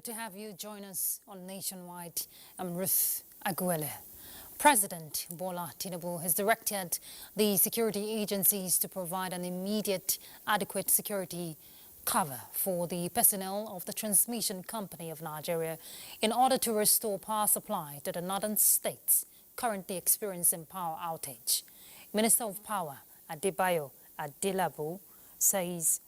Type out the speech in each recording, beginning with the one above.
Good to have you join us on Nationwide. I'm Ruth Aguele. President Bola Tinubu has directed the security agencies to provide an immediate, adequate security cover for the personnel of the Transmission Company of Nigeria in order to restore power supply to the northern states currently experiencing power outage. Minister of Power Adebayo Adelabu says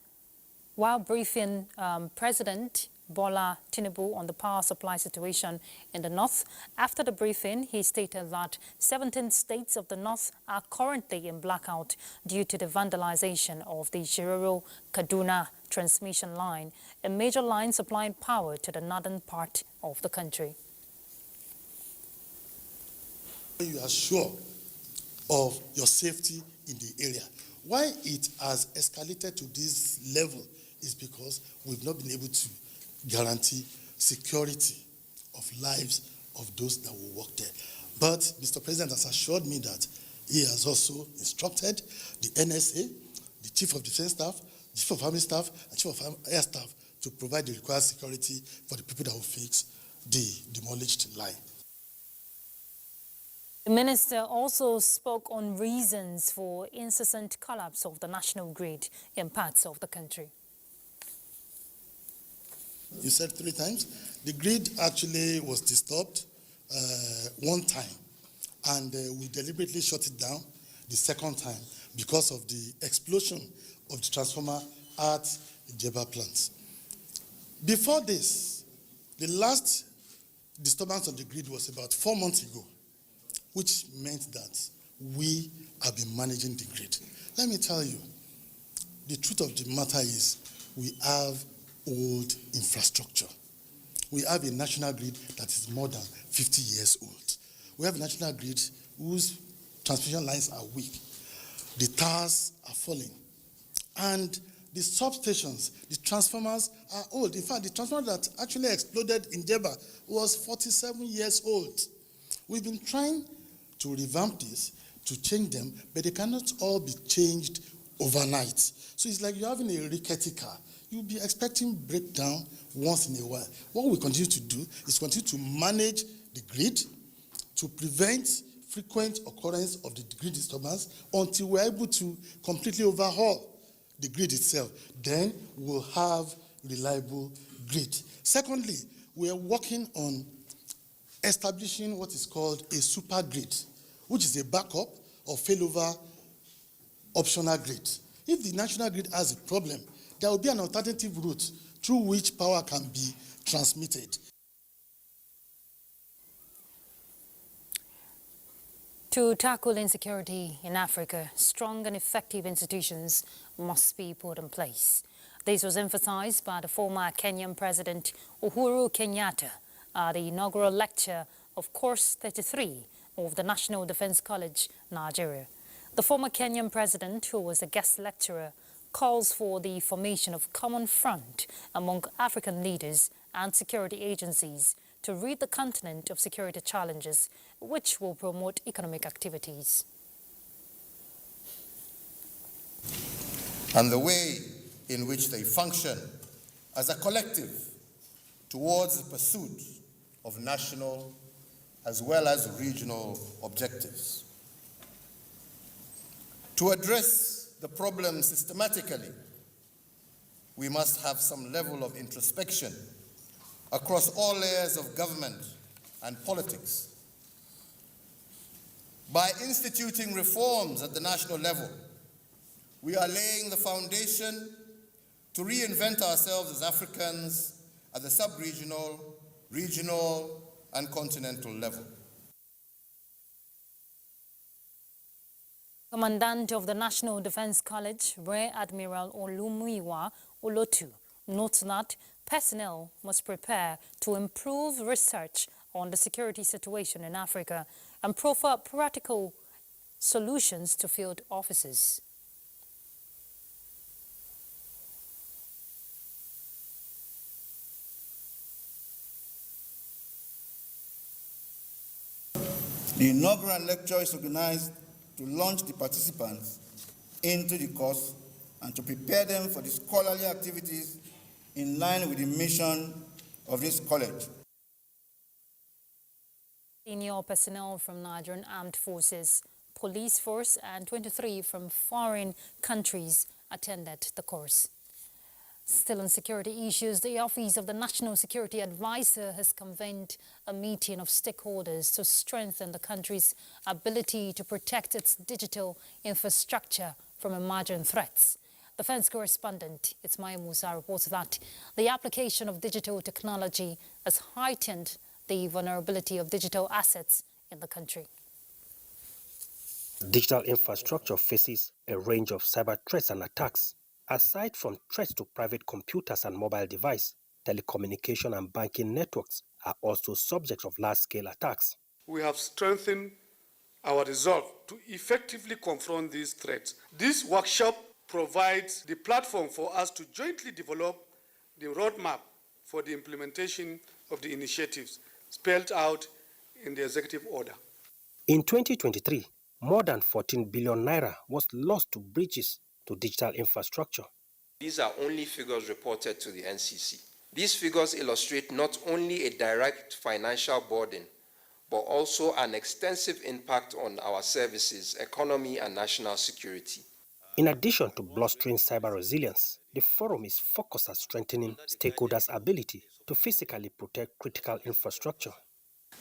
while briefing President Bola Tinubu on the power supply situation in the north. After the briefing, he stated that 17 states of the north are currently in blackout due to the vandalization of the Shiroro-Kaduna transmission line, a major line supplying power to the northern part of the country. You are sure of your safety in the area. Why it has escalated to this level is because we've not been able to guarantee security of lives of those that will work there. But Mr. President has assured me that he has also instructed the NSA, the Chief of Defense Staff, the Chief of Army Staff, and Chief of Air Staff to provide the required security for the people that will fix the demolished line. The minister also spoke on reasons for incessant collapse of the national grid in parts of the country. You said 3 times. The grid actually was disturbed one time, and we deliberately shut it down the second time because of the explosion of the transformer at the Jeba plant. Before this, the last disturbance of the grid was about 4 months ago, which meant that we have been managing the grid. Let me tell you, the truth of the matter is we have old infrastructure. We have a national grid that is more than 50 years old. We have a national grid whose transmission lines are weak. The towers are falling. And the substations, the transformers are old. In fact, the transformer that actually exploded in Jeba was 47 years old. We've been trying to revamp this, to change them, but they cannot all be changed overnight. So it's like you're having a rickety car. You'll be expecting breakdown once in a while. What we continue to do is continue to manage the grid to prevent frequent occurrence of the grid disturbance until we're able to completely overhaul the grid itself. Then we'll have reliable grid. Secondly, we are working on establishing what is called a super grid, which is a backup or failover optional grid. If the national grid has a problem, there will be an alternative route through which power can be transmitted. To tackle insecurity in Africa, strong and effective institutions must be put in place. This was emphasized by the former Kenyan President Uhuru Kenyatta at the inaugural lecture of Course 33 of the National Defense College, Nigeria. The former Kenyan president, who was a guest lecturer, calls for the formation of common front among African leaders and security agencies to rid the continent of security challenges, which will promote economic activities. And the way in which they function as a collective towards the pursuit of national as well as regional objectives. To address the problem systematically, we must have some level of introspection across all layers of government and politics. By instituting reforms at the national level, we are laying the foundation to reinvent ourselves as Africans at the sub-regional, regional, and continental level. Commandant of the National Defense College, Rear Admiral Olumuyiwa Olotu, notes that personnel must prepare to improve research on the security situation in Africa and proffer practical solutions to field officers. The inaugural lecture is organized to launch the participants into the course and to prepare them for the scholarly activities in line with the mission of this college. Senior personnel from Nigerian Armed Forces, Police Force and 23 from foreign countries attended the course. Still on security issues, the Office of the National Security Advisor has convened a meeting of stakeholders to strengthen the country's ability to protect its digital infrastructure from emerging threats. Defense correspondent Ismail Musa reports that the application of digital technology has heightened the vulnerability of digital assets in the country. Digital infrastructure faces a range of cyber threats and attacks. Aside from threats to private computers and mobile devices, telecommunication and banking networks are also subjects of large-scale attacks. We have strengthened our resolve to effectively confront these threats. This workshop provides the platform for us to jointly develop the roadmap for the implementation of the initiatives spelled out in the executive order. In 2023, more than 14 billion naira was lost to breaches to digital infrastructure. These are only figures reported to the NCC. These figures illustrate not only a direct financial burden, but also an extensive impact on our services, economy, and national security. In addition to bolstering cyber resilience, the forum is focused on strengthening stakeholders' ability to physically protect critical infrastructure.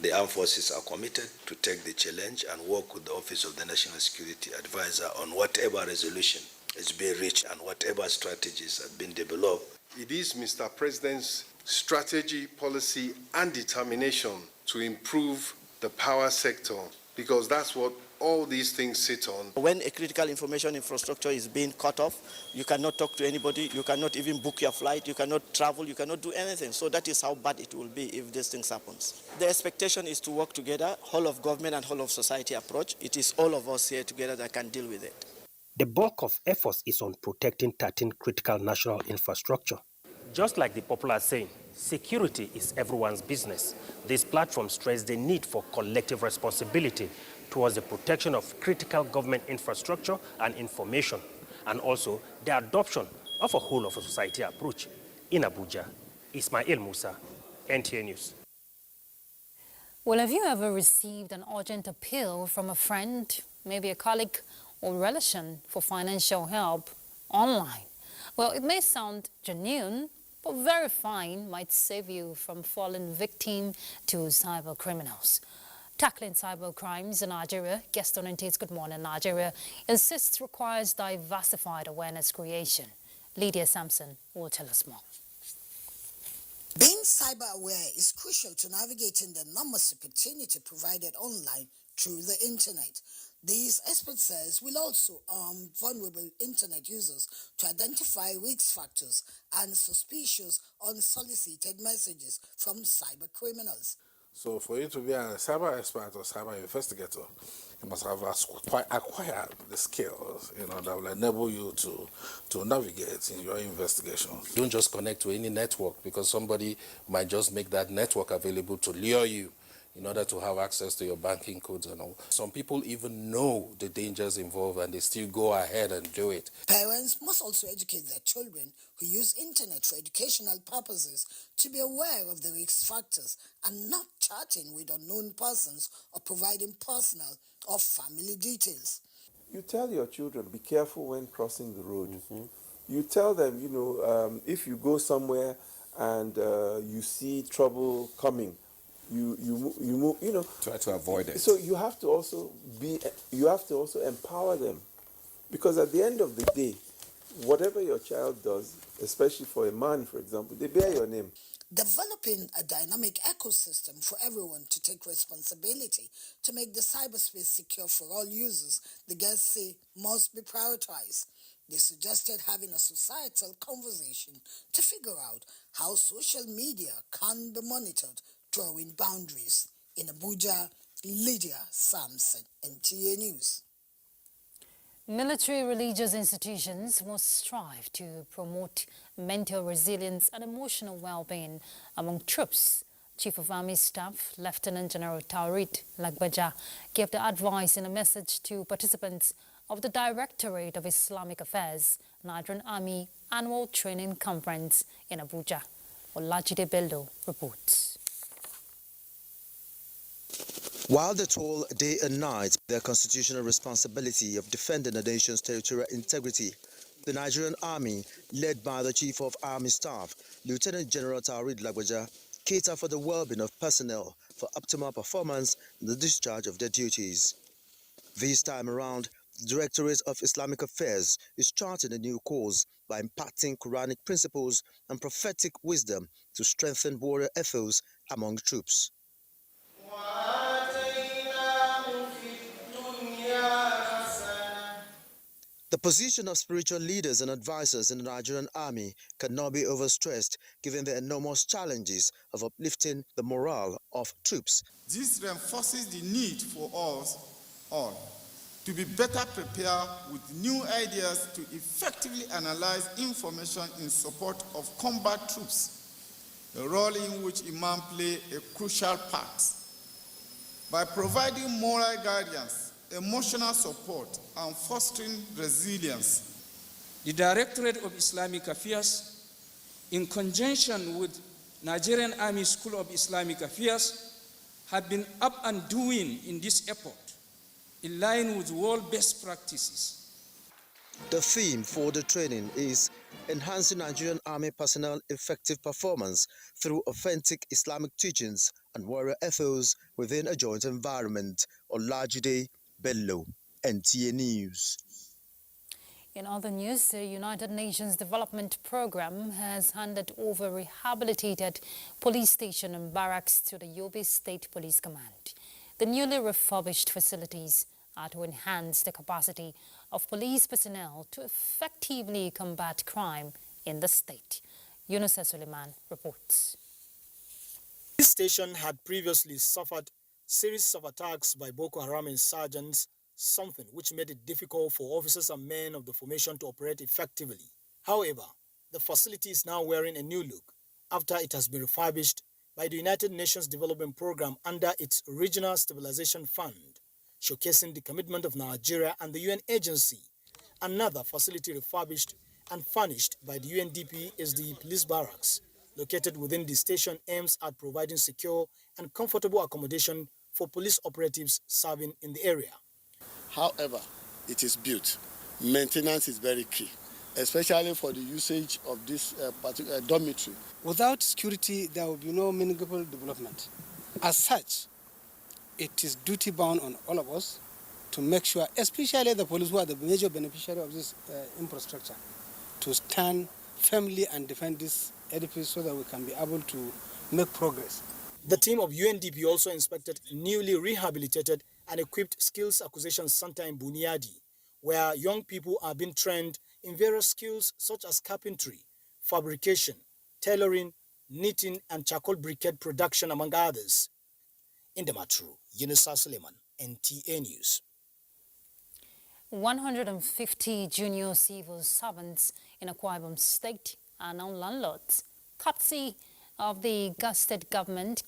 The armed forces are committed to take the challenge and work with the Office of the National Security Advisor on whatever resolution is being reached and whatever strategies have been developed. It is Mr. President's strategy, policy, and determination to improve the power sector, because that's what all these things sit on. When a critical information infrastructure is being cut off, you cannot talk to anybody, you cannot even book your flight, you cannot travel, you cannot do anything. So that is how bad it will be if these things happens. The expectation is to work together, whole of government and whole of society approach. It is all of us here together that can deal with it. The bulk of efforts is on protecting 13 critical national infrastructure. Just like the popular saying, security is everyone's business, this platform stressed the need for collective responsibility towards the protection of critical government infrastructure and information, and also the adoption of a whole of a society approach. In Abuja, Ismail Musa, NTA News. Well, have you ever received an urgent appeal from a friend, maybe a colleague or relation for financial help online? Well, it may sound genuine, but verifying might save you from falling victim to cyber criminals. Tackling cyber crimes in Nigeria, guest on NTA's Good Morning Nigeria insists requires diversified awareness creation. Lydia Sampson will tell us more. Being cyber aware is crucial to navigating the enormous opportunity provided online through the internet. These expert says will also arm vulnerable internet users to identify risk factors and suspicious unsolicited messages from cyber criminals. So for you to be a cyber expert or cyber investigator, you must have acquired the skills, that will enable you to navigate in your investigations. Don't just connect to any network, because somebody might just make that network available to lure you in order to have access to your banking codes and all. Some people even know the dangers involved and they still go ahead and do it. Parents must also educate their children who use internet for educational purposes to be aware of the risk factors and not chatting with unknown persons or providing personal or family details. You tell your children, be careful when crossing the road. You tell them, if you go somewhere and you see trouble coming, you move, Try to avoid it. So you have to also empower them, because at the end of the day, whatever your child does, especially for a man, for example, they bear your name. Developing a dynamic ecosystem for everyone to take responsibility to make the cyberspace secure for all users, the guests say, must be prioritized. They suggested having a societal conversation to figure out how social media can be monitored, drawing boundaries. In Abuja, Lydia Sampson, NTA News. Military religious institutions must strive to promote mental resilience and emotional well-being among troops. Chief of Army Staff, Lieutenant General Taurid Lagbaja, gave the advice in a message to participants of the Directorate of Islamic Affairs, Nigerian Army Annual Training Conference in Abuja. Olajide Bello reports. While they're told day and night their constitutional responsibility of defending the nation's territorial integrity, the Nigerian Army, led by the Chief of Army Staff, Lieutenant General Taoreed Lagbaja, cater for the well-being of personnel for optimal performance in the discharge of their duties. This time around, the Directorate of Islamic Affairs is charting a new course by imparting Quranic principles and prophetic wisdom to strengthen warrior ethos among troops. The position of spiritual leaders and advisors in the Nigerian Army cannot be overstressed given the enormous challenges of uplifting the morale of troops. This reinforces the need for us all to be better prepared with new ideas to effectively analyze information in support of combat troops, a role in which Imam play a crucial part. By providing moral guidance, emotional support, and fostering resilience, the Directorate of Islamic Affairs, in conjunction with Nigerian Army School of Islamic Affairs, have been up and doing in this effort, in line with world best practices. The theme for the training is enhancing Nigerian Army personnel effective performance through authentic Islamic teachings and warrior ethos within a joint environment. Olajide Bello, NTA News. In other news, the United Nations Development Programme has handed over rehabilitated police station and barracks to the Yobe State Police Command. The newly refurbished facilities are to enhance the capacity of police personnel to effectively combat crime in the state. Yunusa Suleiman reports. This station had previously suffered series of attacks by Boko Haram insurgents, something which made it difficult for officers and men of the formation to operate effectively. However, the facility is now wearing a new look after it has been refurbished by the United Nations Development Programme under its Regional Stabilization Fund, showcasing the commitment of Nigeria and the UN agency. Another facility refurbished and furnished by the UNDP is the police barracks, located within the station, aims at providing secure and comfortable accommodation for police operatives serving in the area. However, it is built. Maintenance is very key, especially for the usage of this particular dormitory. Without security, there will be no meaningful development. As such, it is duty bound on all of us to make sure, especially the police who are the major beneficiary of this infrastructure, to stand firmly and defend this edifice so that we can be able to make progress. The team of UNDP also inspected newly rehabilitated and equipped Skills Acquisition Center in Buniadi, where young people are being trained in various skills such as carpentry, fabrication, tailoring, knitting, and charcoal briquette production, among others. In the Matru, Yunusa Suleiman, NTA News. 150 junior civil servants in Akwa Ibom State are now landlords, courtesy of the state government.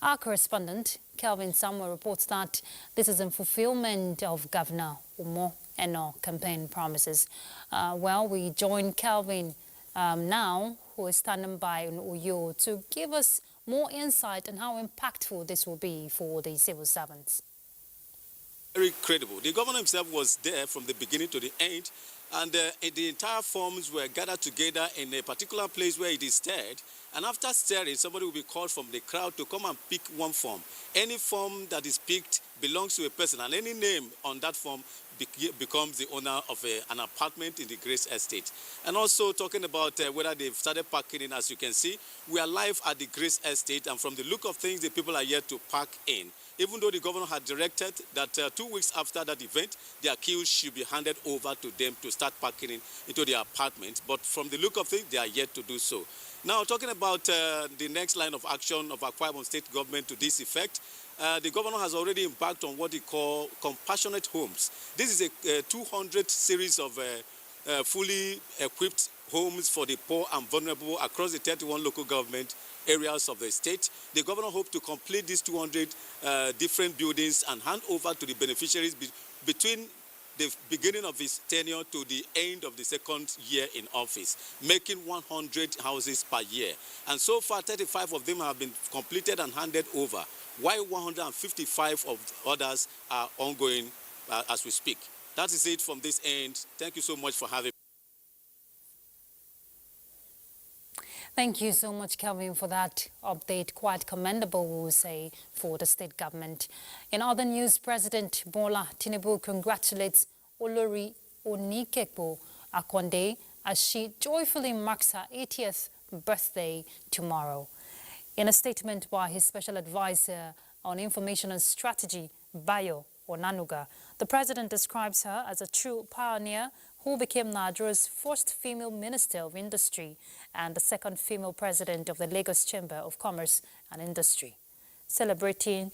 Our correspondent, Kelvin Samuel, reports that this is in fulfillment of Governor Umo Eno campaign promises. We join Kelvin now, who is standing by in Uyo, to give us more insight on how impactful this will be for the civil servants. Very credible. The governor himself was there from the beginning to the end, and the entire forms were gathered together in a particular place where it is stirred. And after stirring, somebody will be called from the crowd to come and pick one form. Any form that is picked belongs to a person, and any name on that form becomes the owner of an apartment in the Grace Estate. And also talking about whether they've started parking in, as you can see, we are live at the Grace Estate, and from the look of things, the people are yet to park in. Even though the governor had directed that 2 weeks after that event, their keys should be handed over to them to start parking into their apartments. But from the look of things, they are yet to do so. Now, talking about the next line of action of Akwa Ibom State government to this effect, the governor has already embarked on what he calls compassionate homes. This is a 200 series of fully equipped homes for the poor and vulnerable across the 31 local government areas of the state. The governor hopes to complete these 200 different buildings and hand over to the beneficiaries between the beginning of his tenure to the end of the second year in office, making 100 houses per year. And so far, 35 of them have been completed and handed over, while 155 of others are ongoing as we speak. That is it from this end. Thank you so much for having me. Thank you so much, Kelvin, for that update. Quite commendable, we will say, for the state government. In other news, President Bola Tinubu congratulates Olori Onikekpo Akonde as she joyfully marks her 80th birthday tomorrow. In a statement by his special advisor on information and strategy, Bayo Onanuga, the president describes her as a true pioneer who became Nigeria's first female Minister of Industry and the second female president of the Lagos Chamber of Commerce and Industry. Celebrating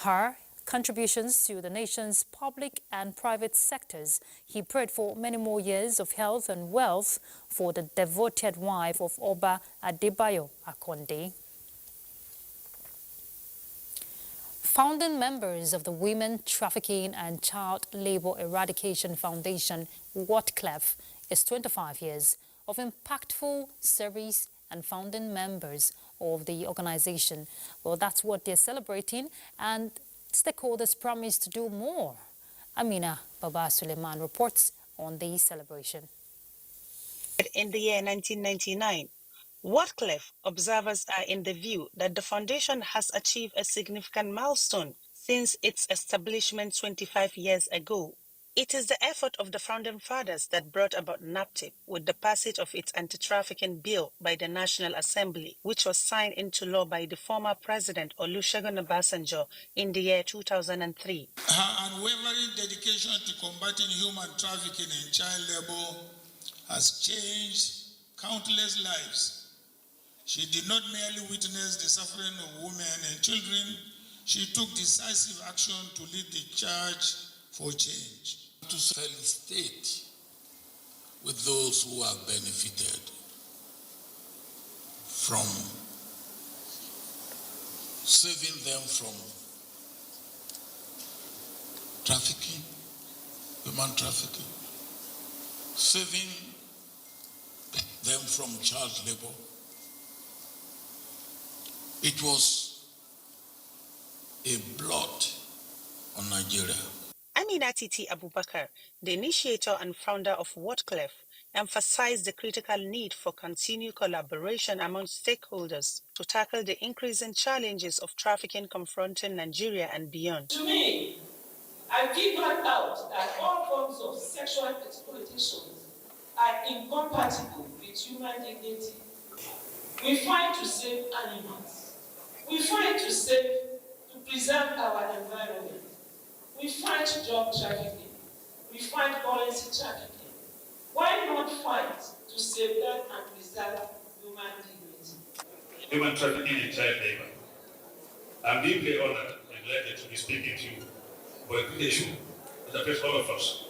her contributions to the nation's public and private sectors, he prayed for many more years of health and wealth for the devoted wife of Oba Adebayo Akonde. Founding members of the Women Trafficking and Child Labor Eradication Foundation, WATCLEF, is 25 years of impactful service and founding members of the organization. Well, that's what they're celebrating, and stakeholders promise to do more. Amina Baba Suleiman reports on the celebration. In the year 1999, WATCLEF observers are in the view that the foundation has achieved a significant milestone since its establishment 25 years ago. It is the effort of the founding fathers that brought about NAPTIP with the passage of its anti-trafficking bill by the National Assembly, which was signed into law by the former President Olusegun Obasanjo in the year 2003. Her unwavering dedication to combating human trafficking and child labor has changed countless lives. She did not merely witness the suffering of women and children, she took decisive action to lead the charge for change. To felicitate with those who have benefited from saving them from trafficking, human trafficking, saving them from child labor. It was a blot on Nigeria. Amina Titi Abubakar, the initiator and founder of WATCLEF, emphasized the critical need for continued collaboration among stakeholders to tackle the increasing challenges of trafficking confronting Nigeria and beyond. To me, I figured out that all forms of sexual exploitation are incompatible with human dignity. We fight to save animals. We fight to preserve our environment. We fight drug trafficking. We fight currency trafficking. Why not fight to safeguard and preserve human dignity? Human trafficking and child labor. I'm deeply honored and delighted to be speaking to you about the issue that affects all of us,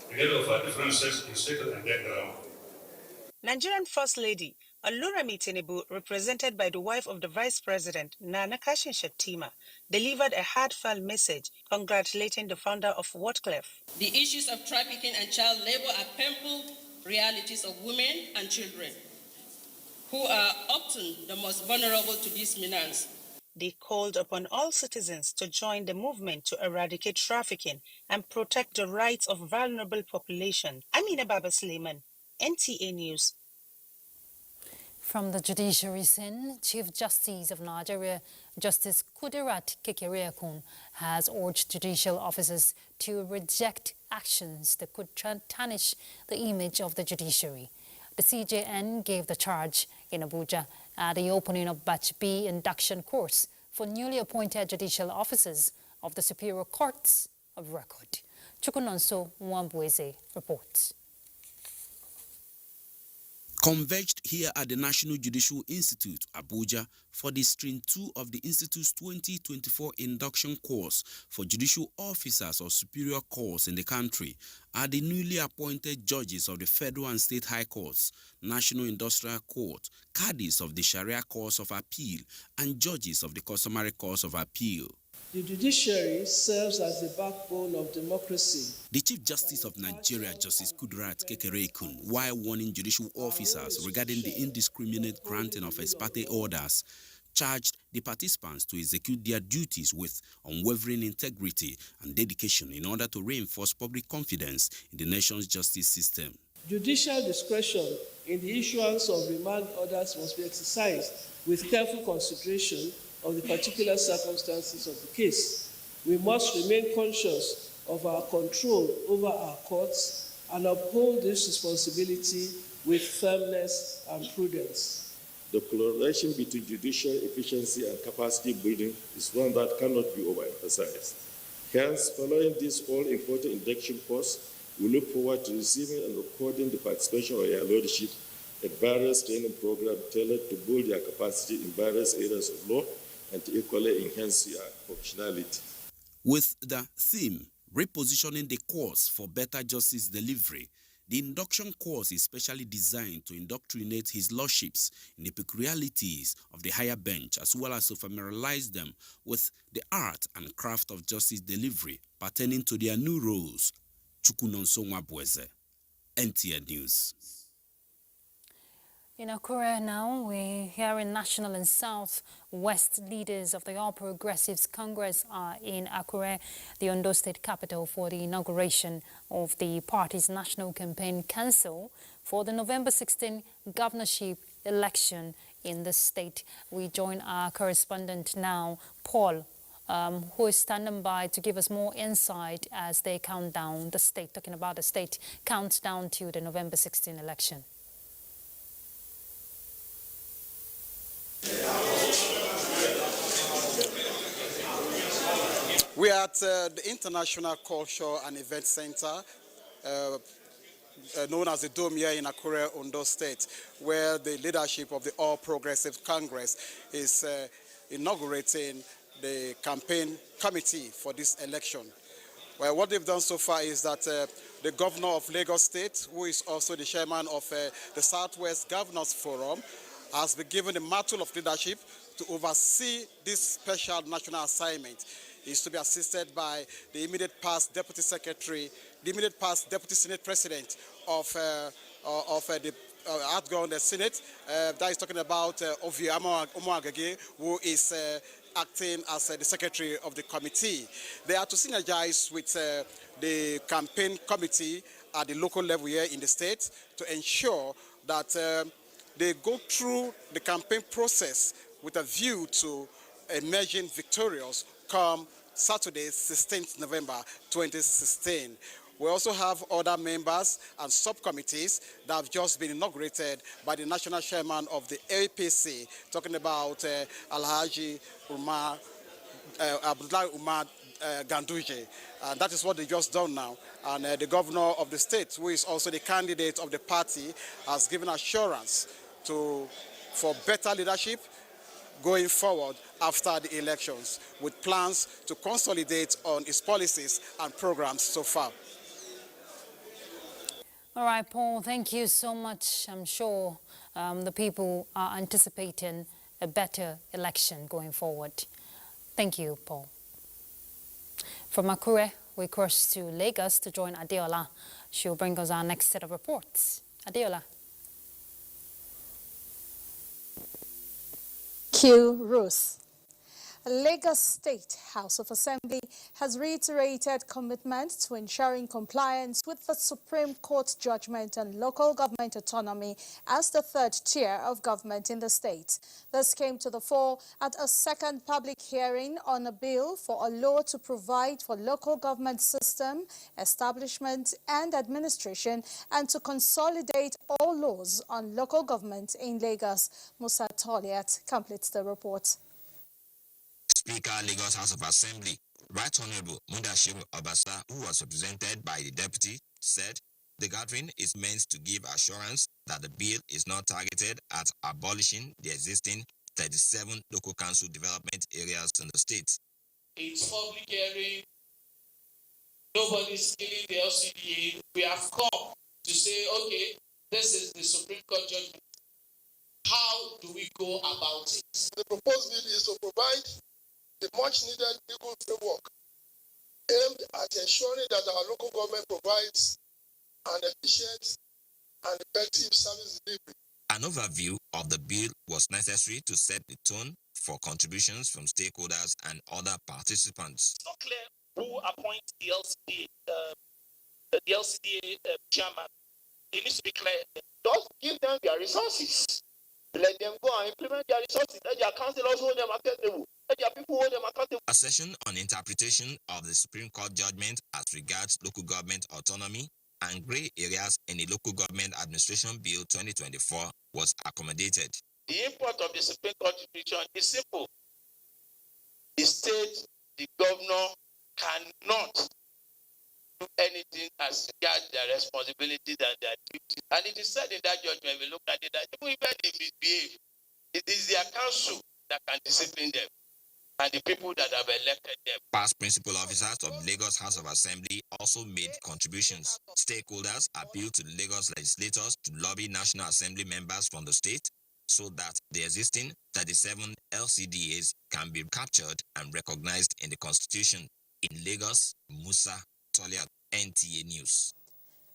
together with our differences in status and background. Nigerian First Lady Oluremi Tinubu, represented by the wife of the Vice President, Nana Kashin Shettima, delivered a heartfelt message congratulating the founder of WATCLEF. The issues of trafficking and child labor are painful realities of women and children, who are often the most vulnerable to this menace. They called upon all citizens to join the movement to eradicate trafficking and protect the rights of vulnerable population. Amina Baba Suleiman, NTA News. From the judiciary scene, Chief Justice of Nigeria, Justice Kudirat Kekereekun, has urged judicial officers to reject actions that could tarnish the image of the judiciary. The CJN gave the charge in Abuja at the opening of Batch B induction course for newly appointed judicial officers of the Superior Courts of Record. Chukunonso Nwambweze reports. Converged here at the National Judicial Institute, Abuja, for the Stream 2 of the Institute's 2024 induction course for judicial officers of superior courts in the country are the newly appointed judges of the Federal and State High Courts, National Industrial Court, caddies of the Sharia Courts of Appeal, and judges of the Customary Courts of Appeal. The judiciary serves as the backbone of democracy. The Chief Justice of Nigeria, Justice Kudirat Kekereekun, while warning judicial officers regarding the indiscriminate granting of ex parte orders, charged the participants to execute their duties with unwavering integrity and dedication in order to reinforce public confidence in the nation's justice system. Judicial discretion in the issuance of remand orders must be exercised with careful consideration of the particular circumstances of the case. We must remain conscious of our control over our courts and uphold this responsibility with firmness and prudence. The correlation between judicial efficiency and capacity building is one that cannot be overemphasized. Hence, following this all-important induction course, we look forward to receiving and recording the participation of your lordship at various training programs tailored to build their capacity in various areas of law and to equally enhance your functionality. With the theme, repositioning the course for better justice delivery, the induction course is specially designed to indoctrinate his lordships in the peculiarities of the higher bench, as well as to familiarize them with the art and craft of justice delivery pertaining to their new roles. Chukunonso Nwabweze, NTA News. In Akure now, we're hearing national and south-west leaders of the All Progressives Congress are in Akure, the Ondo State capital, for the inauguration of the party's National Campaign Council for the November 16 governorship election in the state. We join our correspondent now, Paul, who is standing by to give us more insight as they count down the state, talking about the state counts down to the November 16 election. We are at the International Culture and Event Center, known as the Dome here in Akure, Ondo State, where the leadership of the All Progressive Congress is inaugurating the campaign committee for this election. Well, what they've done so far is that the governor of Lagos State, who is also the chairman of the Southwest Governors Forum, has been given the mantle of leadership to oversee this special national assignment. He is to be assisted by the immediate past Deputy Secretary, the immediate past Deputy Senate President of the outgoing Senate. That is talking about Ovie Omoagege, who is acting as the Secretary of the committee. They are to synergize with the campaign committee at the local level here in the state to ensure that they go through the campaign process with a view to emerging victorious come Saturday, 16th November 2016. We also have other members and subcommittees that have just been inaugurated by the national chairman of the APC, talking about Alhaji Umar, Abdullah Umar Ganduje. That is what they just done now. And the governor of the state, who is also the candidate of the party, has given assurance for better leadership going forward after the elections, with plans to consolidate on its policies and programs so far. All right, Paul, thank you so much. I'm sure the people are anticipating a better election going forward. Thank you, Paul. From Akure, we cross to Lagos to join Adeola. She'll bring us our next set of reports. Adeola. Q. Ruth. Lagos State House of Assembly has reiterated commitment to ensuring compliance with the Supreme Court judgment on local government autonomy as the third tier of government in the state. This came to the fore at a second public hearing on a bill for a law to provide for local government system, establishment and administration, and to consolidate all laws on local government in Lagos. Musa Toliat completes the report. Speaker, Lagos House of Assembly, Right Honorable Mudashiru Obasa, who was represented by the deputy, said the gathering is meant to give assurance that the bill is not targeted at abolishing the existing 37 local council development areas in the state. It's public hearing. Nobody's killing the LCDA. We have come to say, okay, this is the Supreme Court judgment. How do we go about it? The proposed bill is to provide the much-needed legal framework aimed at ensuring that our local government provides an efficient and effective service delivery. An overview of the bill was necessary to set the tone for contributions from stakeholders and other participants. It's not clear who appoints the LCDA chairman. It needs to be clear. Just give them their resources. Let them go and implement their resources. Let their councillors hold them accountable. Let their people hold them accountable. A session on interpretation of the Supreme Court judgment as regards local government autonomy and grey areas in the Local Government Administration Bill 2024 was accommodated. The import of the Supreme Court decision is simple. The state, the governor cannot do anything as regards their responsibilities and their duties. And it is said in that judgment, we look at it, that even if they misbehave, it is their council that can discipline them and the people that have elected them. Past principal officers of Lagos House of Assembly also made contributions. Stakeholders appealed to the Lagos legislators to lobby National Assembly members from the state so that the existing 37 LCDAs can be captured and recognized in the Constitution. In Lagos, Musa Toliat, NTA News.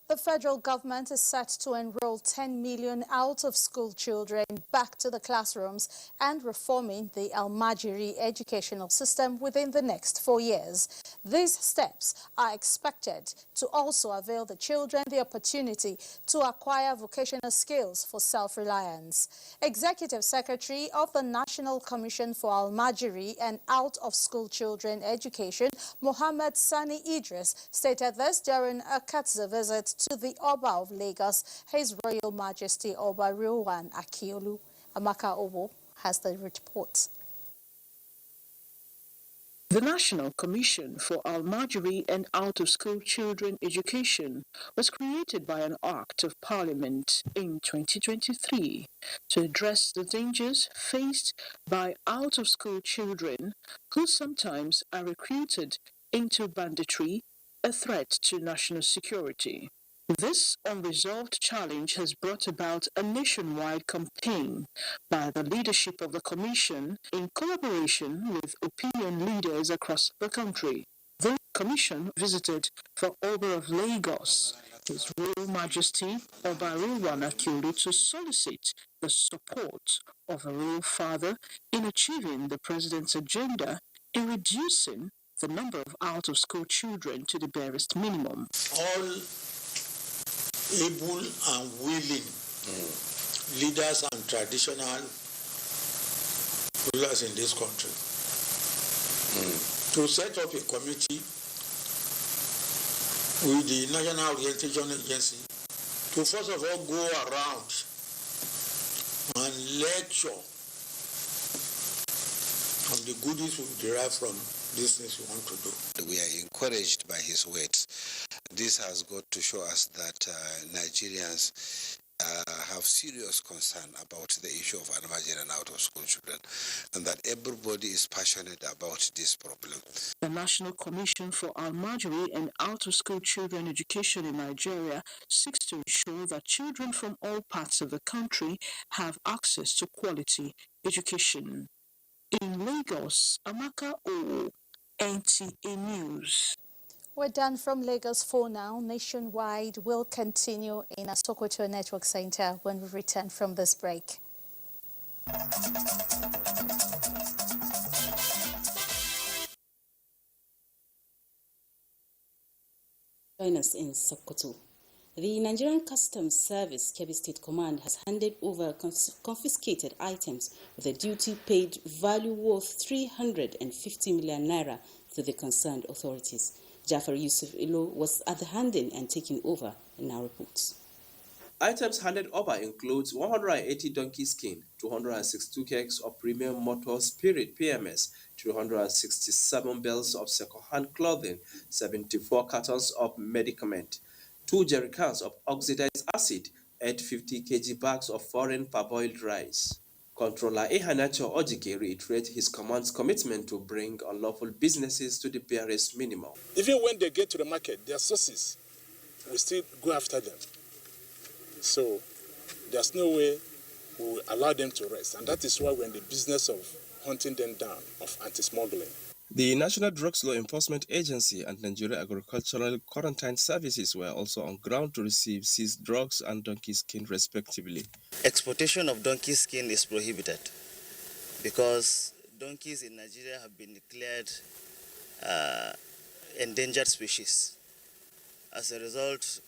The federal government is set to enroll 10 million out-of-school children back to the classrooms and reforming the Almajiri educational system within the next 4 years. These steps are expected to also avail the children the opportunity to acquire vocational skills for self-reliance. Executive Secretary of the National Commission for Almajiri and Out-of-School Children Education, Mohammed Sani Idris, stated this during a Katza visit to the Oba of Lagos, His Royal Majesty Oba Rilwan Akiolu. Amaka Obo has the report. The National Commission for Almajiri and Out-of-School Children Education was created by an Act of Parliament in 2023 to address the dangers faced by out-of-school children who sometimes are recruited into banditry, a threat to national security. This unresolved challenge has brought about a nationwide campaign by the leadership of the Commission in collaboration with opinion leaders across the country. The Commission visited for Oba of Lagos, His Royal Majesty Oba Rilwan Akiolu, to solicit the support of a royal father in achieving the President's agenda in reducing the number of out-of-school children to the barest minimum. All able and willing leaders and traditional rulers in this country to set up a committee with the National Orientation Agency to first of all go around and lecture on the goodies we derive from these things we want to do. We are encouraged by his words. This has got to show us that Nigerians have serious concern about the issue of Almajiri and out-of-school children, and that everybody is passionate about this problem. The National Commission for Almajiri and Out-of-School Children Education in Nigeria seeks to ensure that children from all parts of the country have access to quality education. In Lagos, Amaka O, NTA News. We're done from Lagos for now. Nationwide will continue in our Sokoto Network Center when we return from this break. Join us in Sokoto. The Nigerian Customs Service Kebbi State Command has handed over confiscated items with a duty-paid value worth 350 million naira to the concerned authorities. Jafar Yusuf Ilo was at the handing and taking over in our reports. Items handed over includes 180 donkey skin, 262 kegs of premium motor spirit PMS, 267 bales of second-hand clothing, 74 cartons of medicament, 2 jerrycans of oxidized acid, 850 kg bags of foreign parboiled rice. Controller Ehanacho Ojike reiterated his command's commitment to bring unlawful businesses to the barest minimum. Even when they get to the market, their sources, we still go after them. So there's no way we will allow them to rest. And that is why we're in the business of hunting them down of anti-smuggling. The National Drugs Law Enforcement Agency and Nigeria Agricultural Quarantine Services were also on ground to receive seized drugs and donkey skin respectively. Exportation of donkey skin is prohibited because donkeys in Nigeria have been declared endangered species. As a result,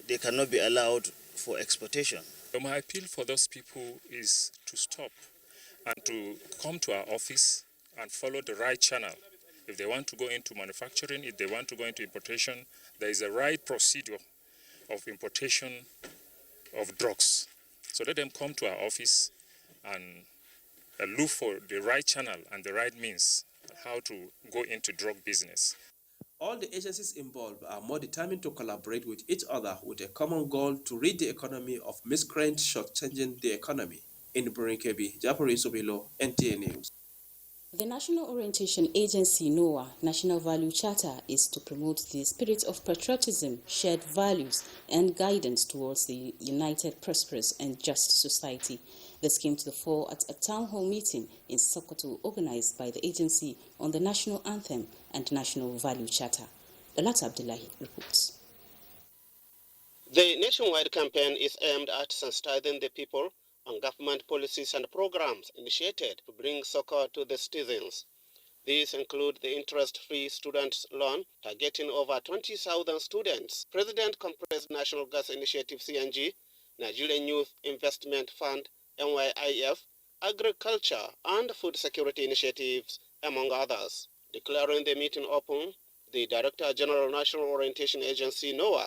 they cannot be allowed for exportation. My appeal for those people is to stop and to come to our office and follow the right channel. If they want to go into manufacturing, if they want to go into importation, there is a right procedure of importation of drugs. So let them come to our office and look for the right channel and the right means how to go into drug business. All the agencies involved are more determined to collaborate with each other with a common goal to rid the economy of miscreants shortchanging the economy. In Burinkebi, Japari Sobilo, NTA News. The National Orientation Agency, NOAA, National Value Charter is to promote the spirit of patriotism, shared values, and guidance towards the united, prosperous, and just society. This came to the fore at a town hall meeting in Sokoto organized by the agency on the national anthem and national value charter. Dalat Abdullahi reports. The nationwide campaign is aimed at sensitizing the people on government policies and programs initiated to bring succor to the citizens. These include the interest-free students' loan targeting over 20,000 students, President Compressed National Gas Initiative (CNG), Nigerian Youth Investment Fund (NYIF), agriculture and food security initiatives, among others. Declaring the meeting open, the Director General National Orientation Agency (NOAA),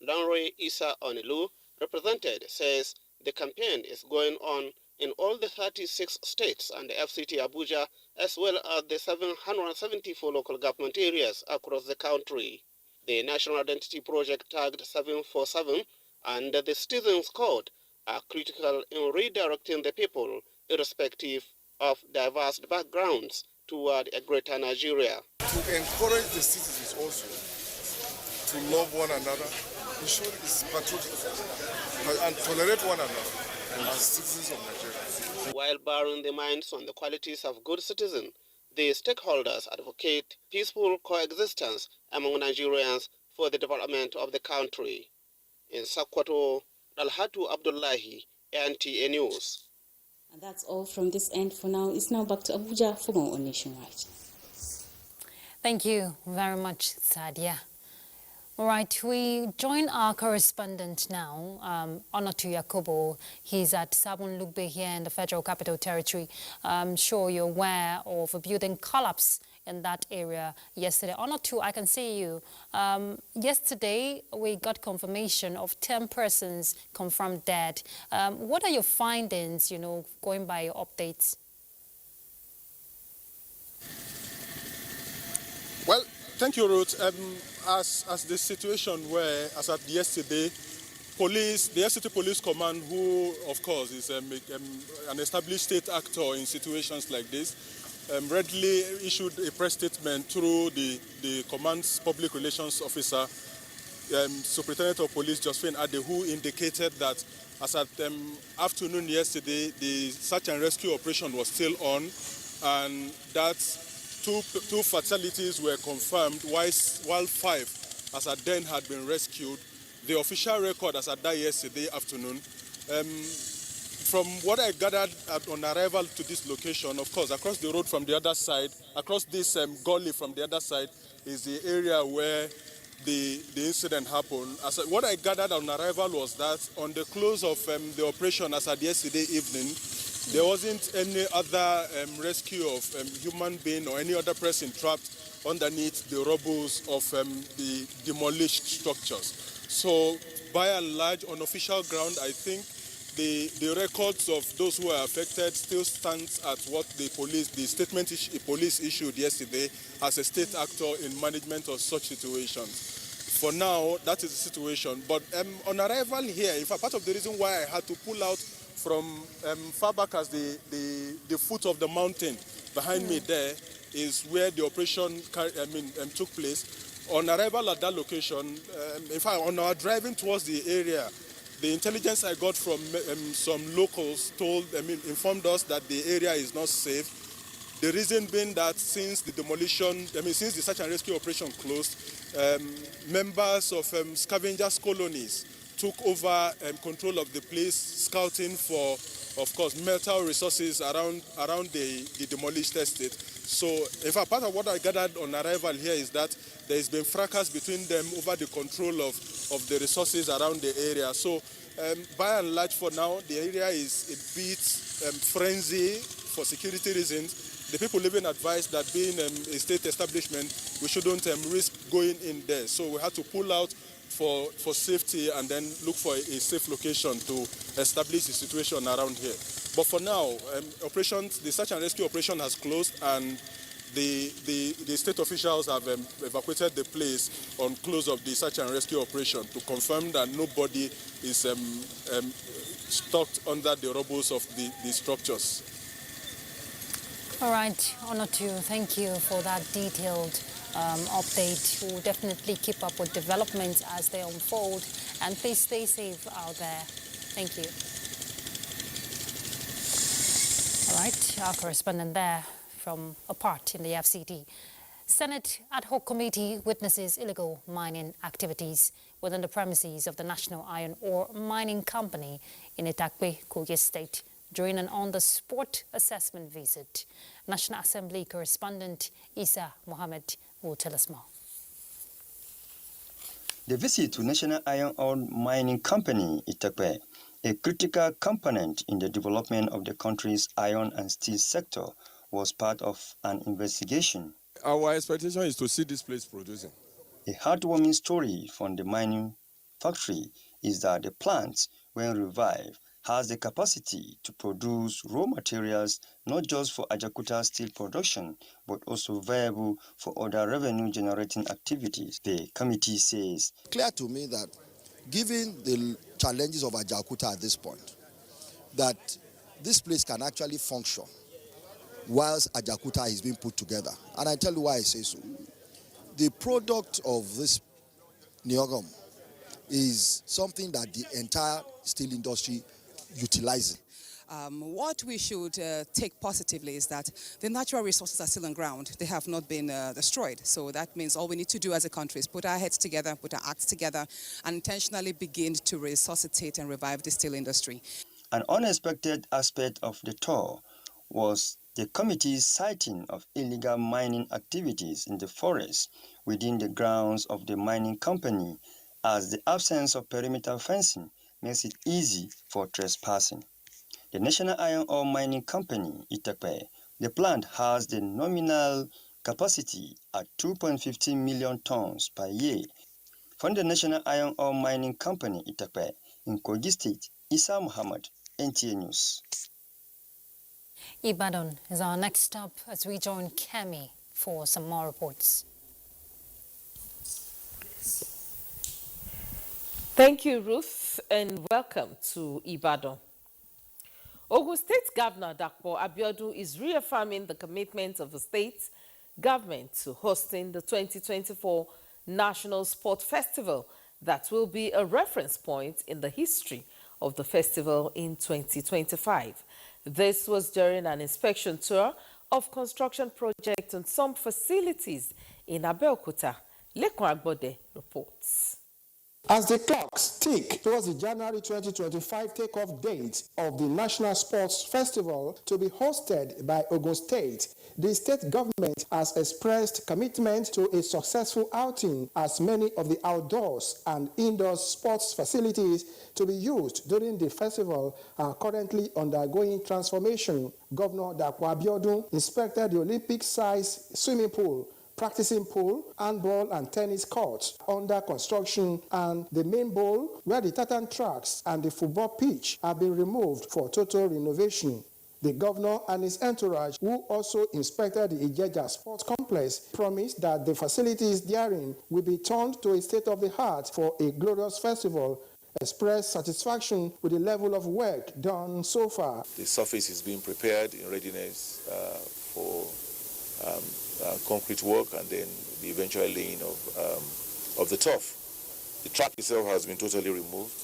Lanre Isa Onilu, represented, says the campaign is going on in all the 36 states and the FCT Abuja, as well as the 774 local government areas across the country. The National Identity Project tagged 747 and the Citizens Code are critical in redirecting the people, irrespective of diverse backgrounds, toward a greater Nigeria. To encourage the citizens also to love one another, ensure it's patriotism, and tolerate one another as citizens of Nigeria. While bearing the minds on the qualities of good citizen, the stakeholders advocate peaceful coexistence among Nigerians for the development of the country. In Sokoto, Dalhatu Abdullahi, NTA News. And that's all from this end for now. It's now back to Abuja for more on Nationwide. Thank you very much, Sadia. All right, we join our correspondent now, Onatu Yakobo. He's at Sabon Lugbe here in the Federal Capital Territory. I'm sure you're aware of a building collapse in that area yesterday. Onatu, I can see you. Yesterday, we got confirmation of 10 persons confirmed dead. What are your findings, going by your updates? Well, thank you, Ruth. As the situation where, as at yesterday, the FCT Police Command, who, of course, is an established state actor in situations like this, readily issued a press statement through the command's public relations officer, Superintendent of Police Josephine Ade, who indicated that as at afternoon yesterday, the search and rescue operation was still on, and that two fatalities were confirmed, while 5 as at then had been rescued. The official record as at that yesterday afternoon, from what I gathered on arrival to this location, of course, across the road from the other side, across this gully from the other side, is the area where the incident happened. What I gathered on arrival was that on the close of the operation as at yesterday evening, there wasn't any other rescue of human being or any other person trapped underneath the rubbles of the demolished structures. So, by and large, on official ground, I think the records of those who are affected still stands at what the statement police issued yesterday as a state actor in management of such situations. For now, that is the situation. But on arrival here, in fact, part of the reason why I had to pull out from far back as the foot of the mountain behind me there is where the operation took place. On arrival at that location, in fact, on our driving towards the area, the intelligence I got from some locals informed us that the area is not safe. The reason being that since the since the search and rescue operation closed, members of scavengers colonies took over control of the place, scouting for, of course, metal resources around the demolished estate. So, in fact, part of what I gathered on arrival here is that there has been fracas between them over the control of the resources around the area. So, by and large, for now, the area is a bit frenzy for security reasons. The people living advised that being a state establishment, we shouldn't risk going in there. So we had to pull out for safety and then look for a safe location to establish the situation around here. But for now, the search and rescue operation has closed, and the state officials have evacuated the place on close of the search and rescue operation to confirm that nobody is stuck under the rubble of the structures. All right, Onotu, thank you for that detailed update. We'll definitely keep up with developments as they unfold, and please stay safe out there. Thank you. All right, our correspondent there from a part in the FCT. Senate Ad Hoc Committee witnesses illegal mining activities within the premises of the National Iron Ore Mining Company in Itakpe, Kogi State, during an on-the-spot assessment visit. National Assembly correspondent Isa Mohammed will tell us more. The visit to National Iron Ore Mining Company, Itakpe, a critical component in the development of the country's iron and steel sector, was part of an investigation. Our expectation is to see this place producing. A heartwarming story from the mining factory is that the plant, when revived, has the capacity to produce raw materials not just for Ajakuta steel production, but also viable for other revenue-generating activities, the committee says. Clear to me that given the challenges of Ajakuta at this point, that this place can actually function whilst Ajakuta is being put together. And I tell you why I say so. The product of this Niogam is something that the entire steel industry utilizing. What we should take positively is that the natural resources are still on ground. They have not been destroyed. So that means all we need to do as a country is put our heads together, put our acts together, and intentionally begin to resuscitate and revive the steel industry. An unexpected aspect of the tour was the committee's citing of illegal mining activities in the forest within the grounds of the mining company, as the absence of perimeter fencing makes it easy for trespassing. The National Iron Ore Mining Company, Itakpe, the plant has the nominal capacity at 2.15 million tons per year. From the National Iron Ore Mining Company, Itakpe, in Kogi State, Isa Muhammad, NTA News. Ibadan is our next stop as we join Kemi for some more reports. Thank you, Ruth, and welcome to Ibadan. Ogun State Governor Dapo Abiodun is reaffirming the commitment of the state government to hosting the 2024 National Sport Festival that will be a reference point in the history of the festival in 2025. This was during an inspection tour of construction projects on some facilities in Abeokuta. Lekon Agbode reports. As the clocks tick towards the January 2025 takeoff date of the National Sports Festival to be hosted by Ogun State, the state government has expressed commitment to a successful outing, as many of the outdoors and indoor sports facilities to be used during the festival are currently undergoing transformation. Governor Dapo Abiodun inspected the Olympic-sized swimming pool, practicing pool, handball and tennis courts under construction, and the main bowl where the tartan tracks and the football pitch have been removed for total renovation. The governor and his entourage, who also inspected the Ijeja Sports Complex, promised that the facilities therein will be turned to a state-of-the-art for a glorious festival, expressed satisfaction with the level of work done so far. The surface is being prepared in readiness for concrete work and then the eventual laying of the turf. The track itself has been totally removed.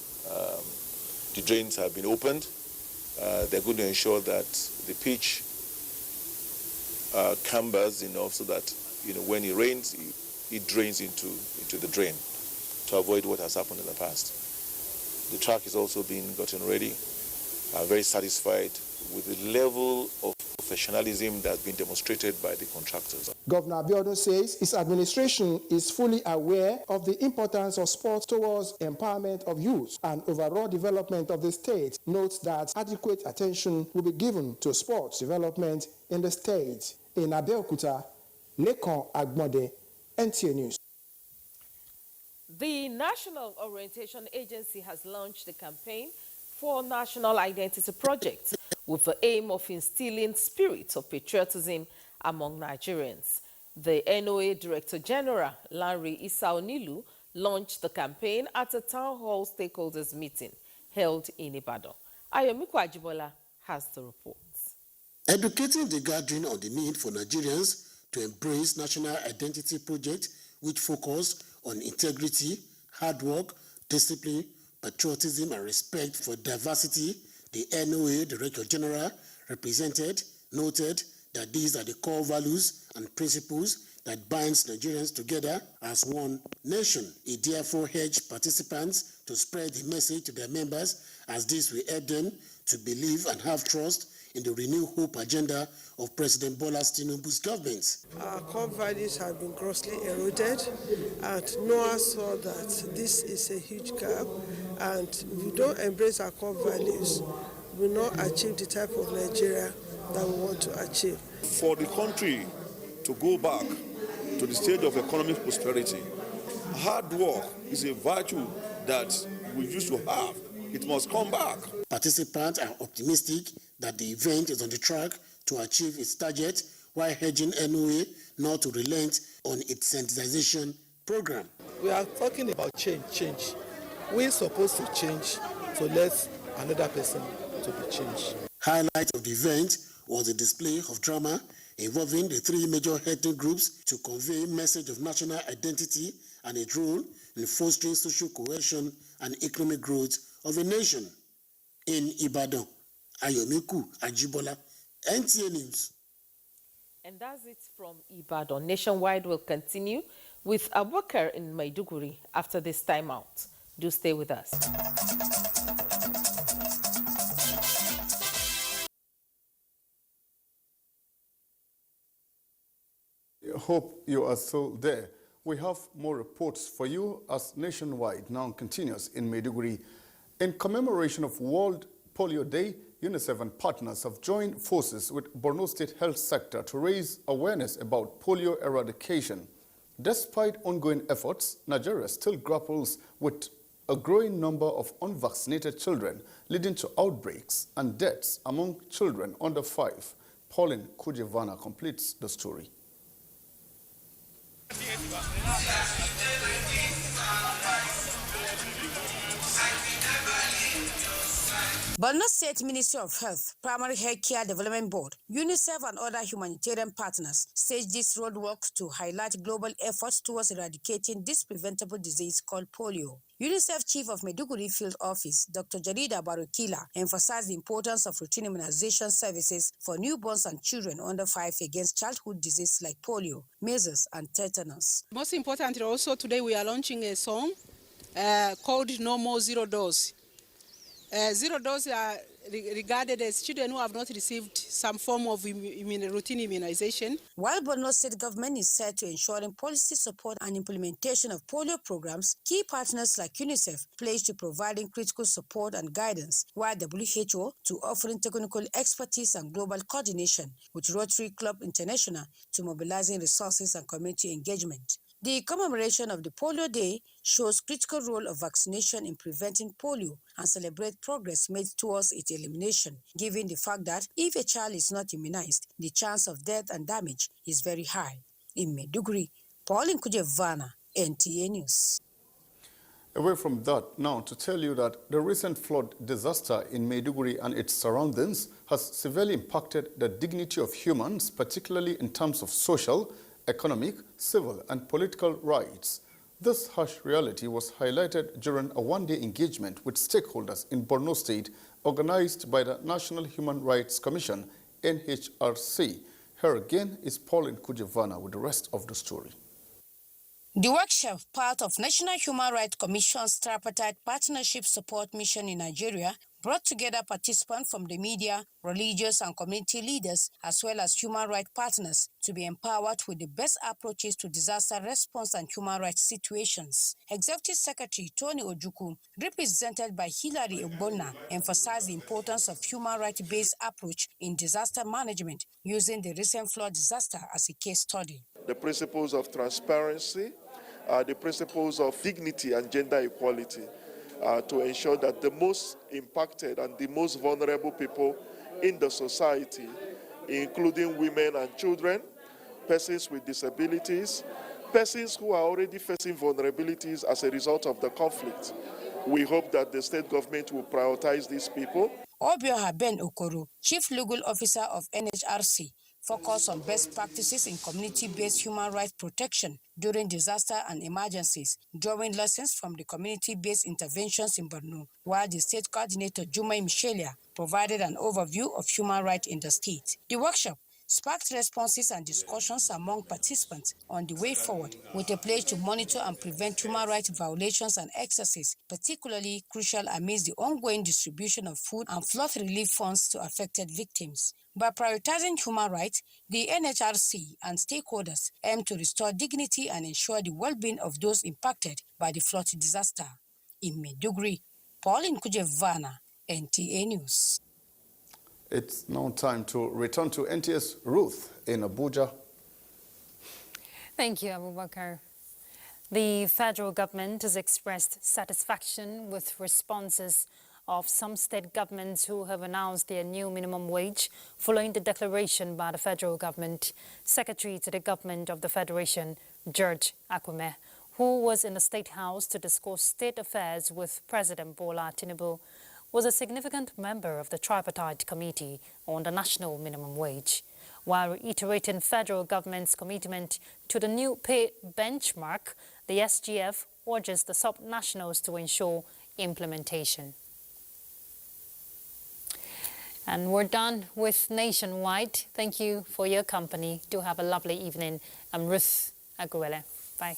The drains have been opened. They're going to ensure that the pitch canvas enough so that when it rains, it drains into the drain to avoid what has happened in the past. The track is also being gotten ready. I'm very satisfied with the level of professionalism that's been demonstrated by the contractors. Governor Abiodun says his administration is fully aware of the importance of sports towards empowerment of youth and overall development of the state. Notes that adequate attention will be given to sports development in the state. In Abeokuta, Lekan Agbonde, NTA News. The National Orientation Agency has launched a campaign for National Identity Project with the aim of instilling spirit of patriotism among Nigerians. The NOA Director General, Lanre Isaonilu, launched the campaign at a town hall stakeholders meeting held in Ibadan. Ayomiku Ajibola has the reports. Educating the gathering on the need for Nigerians to embrace National Identity Project, which focused on integrity, hard work, discipline, patriotism, and respect for diversity, the NOA Director General noted that these are the core values and principles that binds Nigerians together as one nation. He therefore urged participants to spread the message to their members, as this will help them to believe and have trust in the renewed hope agenda of President Bola Tinubu's government. Our core values have been grossly eroded, and NOAA saw that this is a huge gap, and if we don't embrace our core values, we will not achieve the type of Nigeria that we want to achieve. For the country to go back to the stage of economic prosperity, hard work is a virtue that we used to have. It must come back. Participants are optimistic that the event is on the track to achieve its target, while urging NOA not to relent on its sensitization program. We are talking about change. We're supposed to change, so let another person to be changed. Highlight of the event was a display of drama involving the three major ethnic groups to convey a message of national identity and its role in fostering social cohesion and economic growth of a nation. In Ibadan, Ayomiku Ajibola, NTA News. And that's it from Ibadan. Nationwide will continue with Abubakar in Maiduguri after this timeout. Do stay with us. Hope you are still there. We have more reports for you as Nationwide now continues in Maiduguri. In commemoration of World Polio Day, UNICEF and partners have joined forces with Borno State Health Sector to raise awareness about polio eradication. Despite ongoing efforts, Nigeria still grapples with a growing number of unvaccinated children, leading to outbreaks and deaths among children under 5. Pauline Kujevana completes the story. Borno State Ministry of Health, Primary Health Care Development Board, UNICEF and other humanitarian partners staged this roadwork to highlight global efforts towards eradicating this preventable disease called polio. UNICEF Chief of Maiduguri Field Office, Dr. Jarida Barukila, emphasized the importance of routine immunization services for newborns and children under 5 against childhood diseases like polio, measles, and tetanus. Most importantly, also today we are launching a song called No More Zero Dose. Zero dose are regarded as children who have not received some form of routine immunization. While Borno State government is set to ensuring policy support and implementation of polio programs, key partners like UNICEF pledge to providing critical support and guidance, while WHO to offering technical expertise and global coordination, with Rotary Club International to mobilizing resources and community engagement. The commemoration of the Polio Day shows critical role of vaccination in preventing polio and celebrate progress made towards its elimination, given the fact that if a child is not immunized, the chance of death and damage is very high. In Maiduguri, Pauline Kujevana, NTA News. Away from that, now to tell you that the recent flood disaster in Maiduguri and its surroundings has severely impacted the dignity of humans, particularly in terms of social, economic, civil, and political rights. This harsh reality was highlighted during a one-day engagement with stakeholders in Borno State organized by the National Human Rights Commission, NHRC. Here again is Pauline Kujevana with the rest of the story. The workshop, part of National Human Rights Commission's Tripartite Partnership Support Mission in Nigeria, brought together participants from the media, religious and community leaders, as well as human rights partners, to be empowered with the best approaches to disaster response and human rights situations. Executive Secretary Tony Ojukwu, represented by Hilary Ogbonna, emphasized the importance of human rights-based approach in disaster management, using the recent flood disaster as a case study. The principles of transparency, the principles of dignity and gender equality, to ensure that the most impacted and the most vulnerable people in the society, including women and children, persons with disabilities, persons who are already facing vulnerabilities as a result of the conflict. We hope that the state government will prioritize these people. Obioha Ben Okoro, Chief Legal Officer of NHRC, focus on best practices in community-based human rights protection during disaster and emergencies, drawing lessons from the community-based interventions in Borno, while the state coordinator Jumai Michelia provided an overview of human rights in the state. The workshop sparked responses and discussions among participants on the way forward, with a pledge to monitor and prevent human rights violations and excesses, particularly crucial amidst the ongoing distribution of food and flood relief funds to affected victims. By prioritizing human rights, the NHRC and stakeholders aim to restore dignity and ensure the well-being of those impacted by the flood disaster. In Maiduguri, Pauline Kujevana, NTA News. It's now time to return to NTA's Ruth in Abuja. Thank you, Abubakar. The federal government has expressed satisfaction with responses of some state governments who have announced their new minimum wage following the declaration by the federal government. Secretary to the government of the Federation, George Akume, who was in the State House to discuss state affairs with President Bola Tinubu, was a significant member of the Tripartite Committee on the National Minimum Wage. While reiterating federal government's commitment to the new pay benchmark, the SGF urges the sub-nationals to ensure implementation. And we're done with Nationwide. Thank you for your company. Do have a lovely evening. I'm Ruth Aguele. Bye.